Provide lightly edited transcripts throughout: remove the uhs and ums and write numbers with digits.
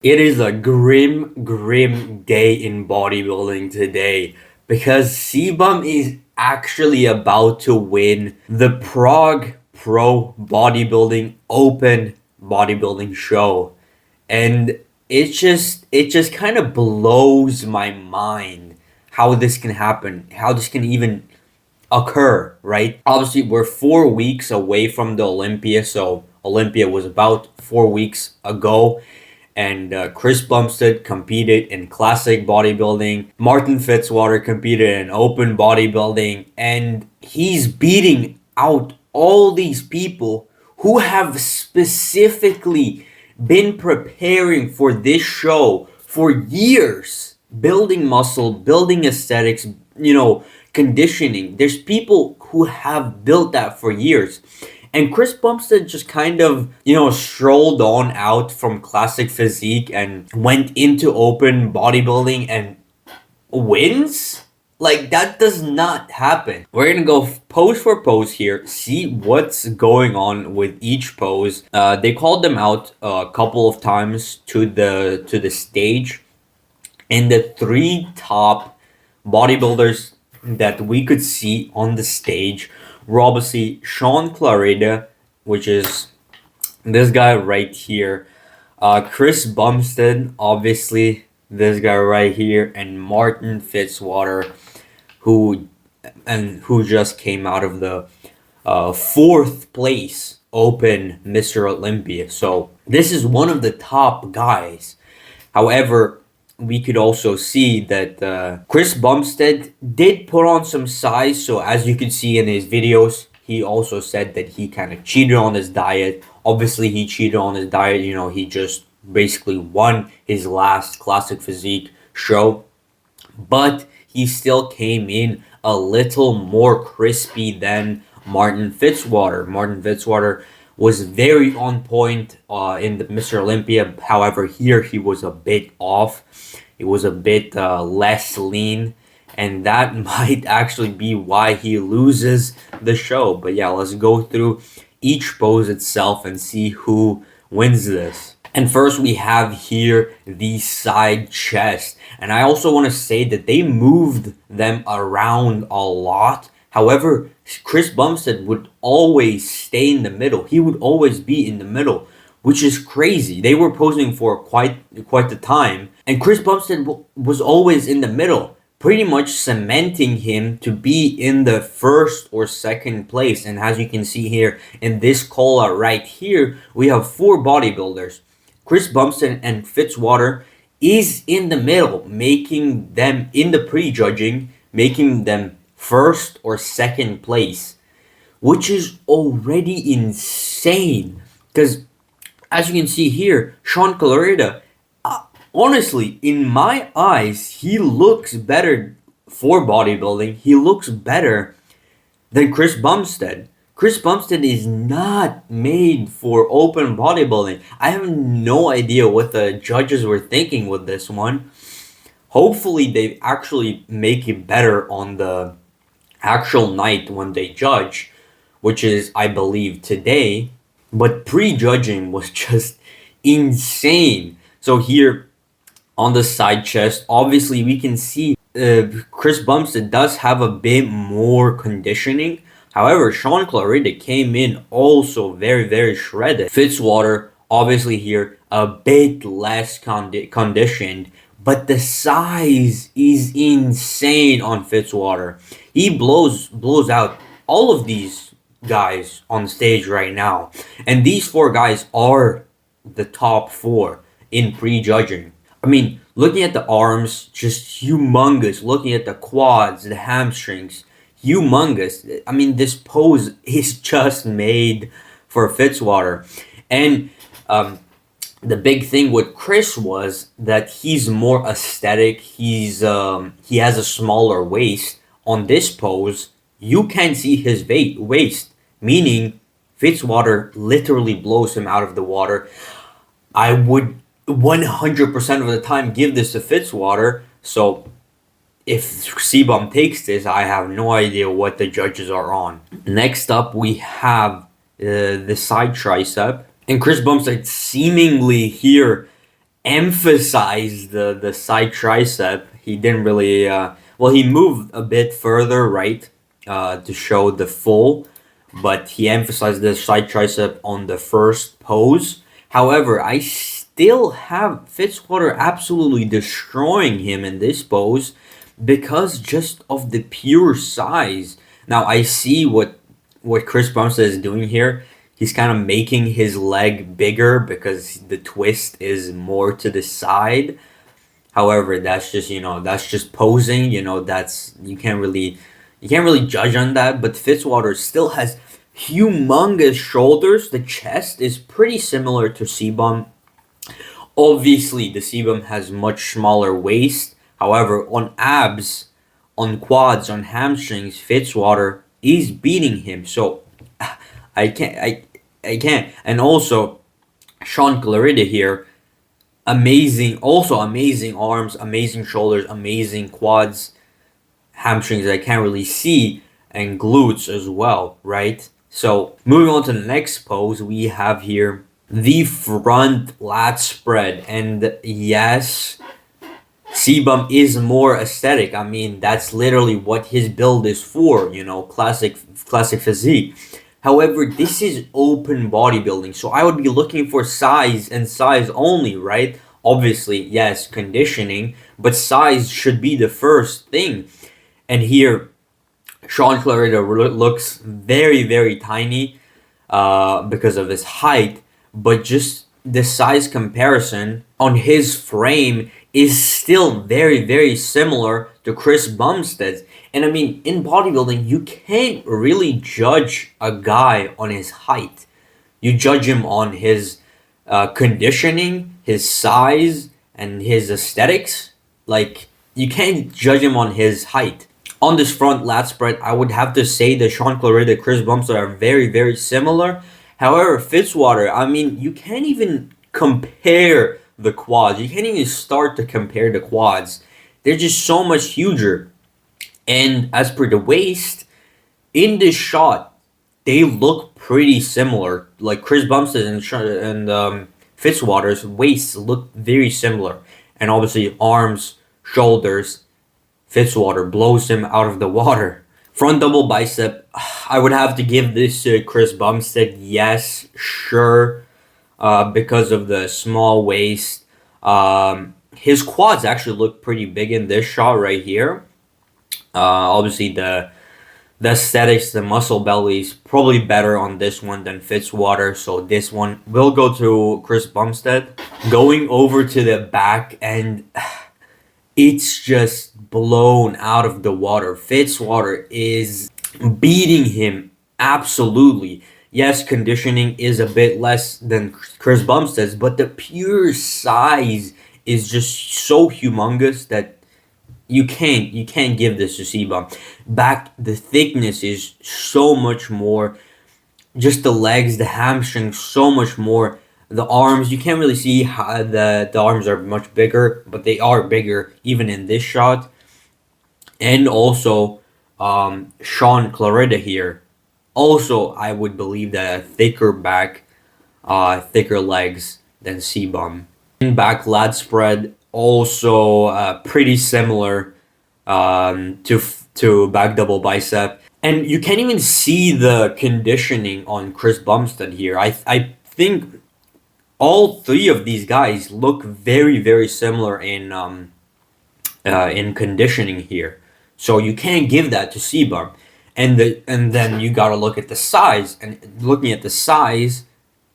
It is a grim day in bodybuilding today because CBUM is actually about to win the Prague Pro Bodybuilding Open bodybuilding show. And it just kind of blows my mind how this can happen, how this can even occur, right? Obviously, we're 4 weeks away from the Olympia, so Olympia was about 4 weeks ago, and Chris Bumstead competed in classic bodybuilding. Martin Fitzwater competed in open bodybuilding, and he's beating out all these people who have specifically been preparing for this show for years, building muscle, building aesthetics, conditioning. There's people who have built that for years. And Chris Bumstead just kind of, strolled on out from classic physique and went into open bodybuilding and wins? Like, that does not happen. We're gonna go pose for pose here, see what's going on with each pose. They called them out a couple of times to the stage, and the three top bodybuilders that we could see on the stage were obviously Sean Clarida, which is this guy right here, Chris Bumstead, obviously this guy right here, and Martin Fitzwater, who just came out of the fourth place Open Mr. Olympia. So this is one of the top guys. However, we could also see that Chris Bumstead did put on some size. So as you can see in his videos, he also said that he kind of cheated on his diet. Obviously, he cheated on his diet. He just basically won his last classic physique show. But he still came in a little more crispy than Martin Fitzwater. Martin Fitzwater was very on point in the Mr. Olympia. However, here he was a bit off. It was a bit less lean, and that might actually be why he loses the show. But yeah, let's go through each pose itself and see who wins this. And first we have here the side chest. And I also want to say that they moved them around a lot. However, Chris Bumstead would always stay in the middle. He would always be in the middle, which is crazy. They were posing for quite the time, and Chris Bumstead was always in the middle, pretty much cementing him to be in the first or second place. And as you can see here in this call out right here, we have four bodybuilders. Chris Bumstead and Fitzwater is in the middle, making them in the pre-judging, making them first or second place, which is already insane. Because as you can see here, Sean Clarida, honestly, in my eyes, he looks better for bodybuilding. He looks better than Chris Bumstead. Chris Bumstead is not made for open bodybuilding. I have no idea what the judges were thinking with this one. Hopefully, they actually make it better on the actual night when they judge, which is, I believe, today. But pre-judging was just insane. So here on the side chest, obviously we can see Chris Bumstead does have a bit more conditioning. However, Sean Clarida came in also very shredded. Fitzwater, obviously here, a bit less conditioned. But the size is insane on Fitzwater. He blows out all of these guys on stage right now. And these four guys are the top four in pre-judging. I mean, looking at the arms, just humongous. Looking at the quads, the hamstrings, humongous. I mean, this pose is just made for Fitzwater. And the big thing with Chris was that he's more aesthetic. He has a smaller waist. On this pose, you can see his waist, meaning Fitzwater literally blows him out of the water. I would 100% of the time give this to Fitzwater. So if CBUM takes this, I have no idea what the judges are on. Next up, we have the side tricep. And Chris Bumstead seemingly here emphasized the side tricep. He didn't really well, he moved a bit further right to show the full, but he emphasized the side tricep on the first pose. However, I still have Fitzwater absolutely destroying him in this pose because just of the pure size. Now I see what Chris Bumstead is doing here. He's kind of making his leg bigger because the twist is more to the side. However, that's just, that's just posing. That's you can't really judge on that. But Fitzwater still has humongous shoulders. The chest is pretty similar to CBUM. Obviously, the CBUM has much smaller waist. However, on abs, on quads, on hamstrings, Fitzwater is beating him. So I can't. And also, Sean Clarida here, amazing, also amazing arms, amazing shoulders, amazing quads, hamstrings I can't really see, and glutes as well, right? So moving on to the next pose, we have here the front lat spread. And yes, CBUM is more aesthetic. I mean, that's literally what his build is for, classic physique. However, this is open bodybuilding, so I would be looking for size and size only, right? Obviously, yes, conditioning, but size should be the first thing. And here, Sean Clarida looks very, very tiny because of his height, but just the size comparison on his frame is still very, very similar to Chris Bumstead's. And I mean, in bodybuilding, you can't really judge a guy on his height. You judge him on his conditioning, his size, and his aesthetics. Like, you can't judge him on his height. On this front lat spread, I would have to say that Sean Clarida and Chris Bumstead are very, very similar. However, Fitzwater, I mean, you can't even compare the quads. You can't even start to compare the quads. They're just so much huger. And as per the waist, in this shot, they look pretty similar. Like Chris Bumstead and Fitzwater's waists look very similar. And obviously, arms, shoulders, Fitzwater blows him out of the water. Front double bicep, I would have to give this to Chris Bumstead. Yes, sure, because of the small waist. His quads actually look pretty big in this shot right here. Obviously, the aesthetics, the muscle belly is probably better on this one than Fitzwater. So this one will go to Chris Bumstead. Going over to the back, and it's just blown out of the water. Fitzwater is beating him absolutely. Yes, conditioning is a bit less than Chris Bumstead's, but the pure size is just so humongous that you can't give this to CBUM. Back, the thickness is so much more. Just the legs, the hamstrings, so much more. The arms, you can't really see how the arms are much bigger, but they are bigger even in this shot. And also, Sean Clarida here. Also, I would believe that a thicker back, thicker legs than CBUM. Back lat spread also pretty similar to back double bicep, and you can't even see the conditioning on Chris Bumstead here. I think all three of these guys look very, very similar in conditioning here, so you can't give that to CBUM. And then you gotta look at the size, and looking at the size,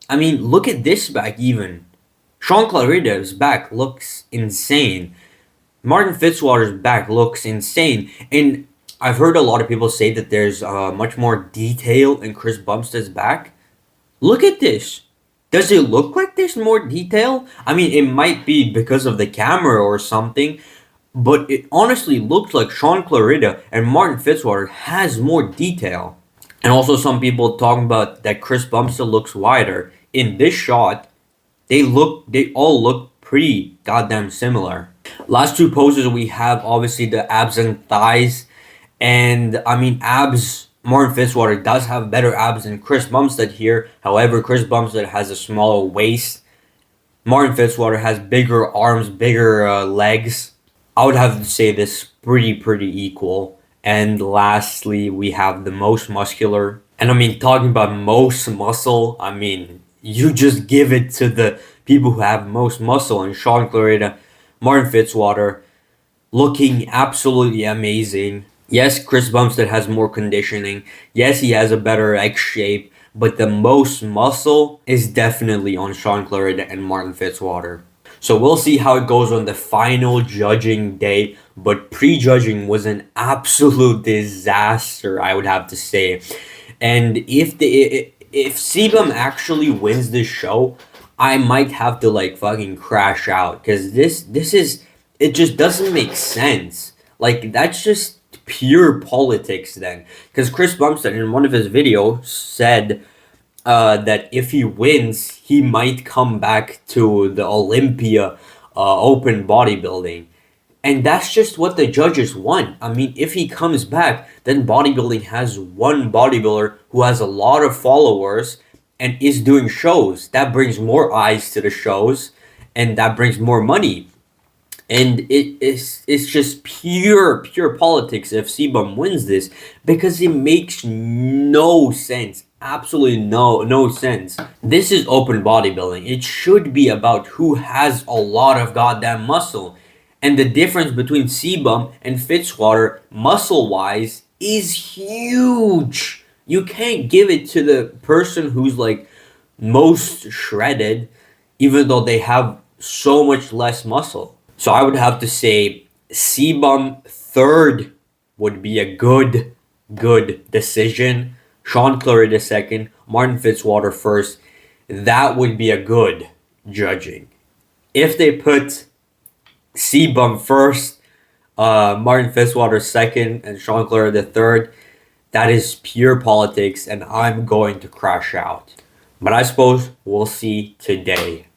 I mean, look at this back even. Sean Clarida's back looks insane. Martin Fitzwater's back looks insane. And I've heard a lot of people say that there's much more detail in Chris Bumstead's back. Look at this. Does it look like there's more detail? I mean, it might be because of the camera or something, but it honestly looks like Sean Clarida and Martin Fitzwater has more detail. And also some people talking about that Chris Bumstead looks wider. In this shot, they all look pretty goddamn similar. Last two poses we have obviously the abs and thighs. And I mean, abs, Martin Fitzwater does have better abs than Chris Bumstead here. However, Chris Bumstead has a smaller waist. Martin Fitzwater has bigger arms, bigger legs. I would have to say this pretty equal. And lastly, we have the most muscular. And I mean, talking about most muscle, I mean, you just give it to the people who have most muscle. And Sean Clarida, Martin Fitzwater, looking absolutely amazing. Yes, Chris Bumstead has more conditioning. Yes, he has a better X shape. But the most muscle is definitely on Sean Clarida and Martin Fitzwater. So we'll see how it goes on the final judging day. But pre-judging was an absolute disaster, I would have to say. And if CBUM actually wins this show, I might have to like fucking crash out because this is it just doesn't make sense. Like that's just pure politics then. Because Chris Bumstead in one of his videos said that if he wins, he might come back to the Olympia open bodybuilding. And that's just what the judges want. I mean, if he comes back, then bodybuilding has one bodybuilder who has a lot of followers and is doing shows. That brings more eyes to the shows and that brings more money. And it's just pure politics if CBUM wins this because it makes no sense. Absolutely no sense. This is open bodybuilding. It should be about who has a lot of goddamn muscle. And the difference between CBUM and Fitzwater, muscle-wise, is huge. You can't give it to the person who's like most shredded, even though they have so much less muscle. So I would have to say CBUM third would be a good decision. Sean Clarida second, Martin Fitzwater first. That would be a good judging. If they put CBUM first, Martin Fitzwater second, and Sean Clarida third, that is pure politics, and I'm going to crash out. But I suppose we'll see today.